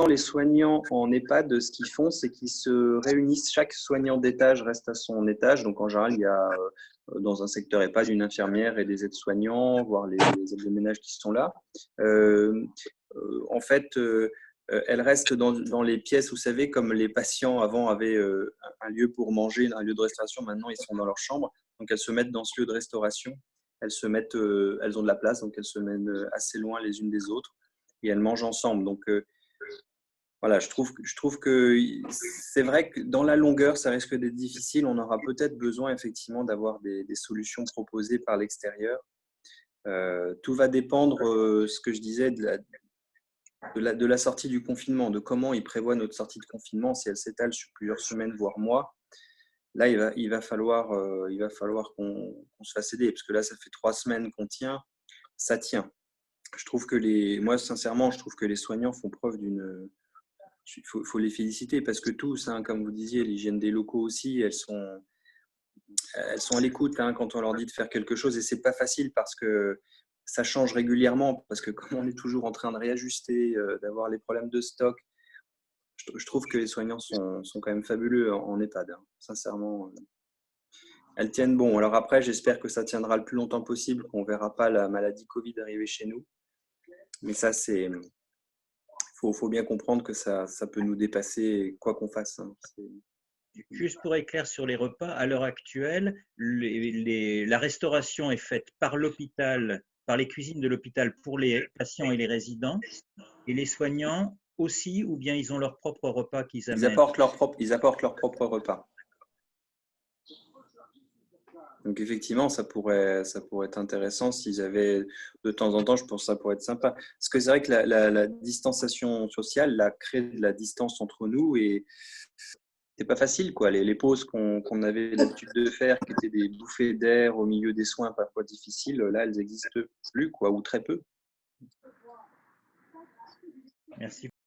les soignants en EHPAD, ce qu'ils font, c'est qu'ils se réunissent. Chaque soignant d'étage reste à son étage. Donc, en général, il y a dans un secteur EHPAD une infirmière et des aides-soignants, voire les aides de ménage qui sont là. En fait, elles restent dans les pièces, vous savez, comme les patients avant avaient un lieu pour manger, un lieu de restauration. Maintenant, ils sont dans leur chambre. Donc, elles se mettent dans ce lieu de restauration. Elles ont de la place, donc elles se mettent assez loin les unes des autres et elles mangent ensemble. Donc, voilà, je trouve que c'est vrai que dans la longueur, ça risque d'être difficile. On aura peut-être besoin effectivement d'avoir des solutions proposées par l'extérieur. Tout va dépendre, ce que je disais, de la sortie du confinement, de comment ils prévoient notre sortie de confinement, si elle s'étale sur plusieurs semaines, voire mois. Là, il va falloir qu'on se fasse aider, parce que là, ça fait 3 semaines qu'on tient, ça tient. Moi, sincèrement, je trouve que les soignants font preuve d'une… Il faut les féliciter parce que tous, hein, comme vous disiez, l'hygiène des locaux aussi, elles sont à l'écoute hein, quand on leur dit de faire quelque chose et c'est pas facile parce que ça change régulièrement parce que comme on est toujours en train de réajuster, d'avoir les problèmes de stock, je trouve que les soignants sont quand même fabuleux en EHPAD, hein, sincèrement. Elles tiennent bon. Alors après, j'espère que ça tiendra le plus longtemps possible, qu'on ne verra pas la maladie Covid arriver chez nous. Mais ça, faut bien comprendre que ça peut nous dépasser quoi qu'on fasse. Hein. Juste pour éclair sur les repas, à l'heure actuelle, la restauration est faite par l'hôpital, par les cuisines de l'hôpital pour les patients et les résidents, et les soignants aussi, ou bien ils ont leur propre repas qu'ils amènent? Ils apportent leur propre repas. Donc effectivement, ça pourrait être intéressant s'ils avaient de temps en temps, je pense que ça pourrait être sympa. Parce que c'est vrai que la distanciation sociale a créé de la distance entre nous et c'est pas facile, quoi. Les pauses qu'on avait l'habitude de faire, qui étaient des bouffées d'air au milieu des soins parfois difficiles, là, elles n'existent plus, quoi, ou très peu. Merci.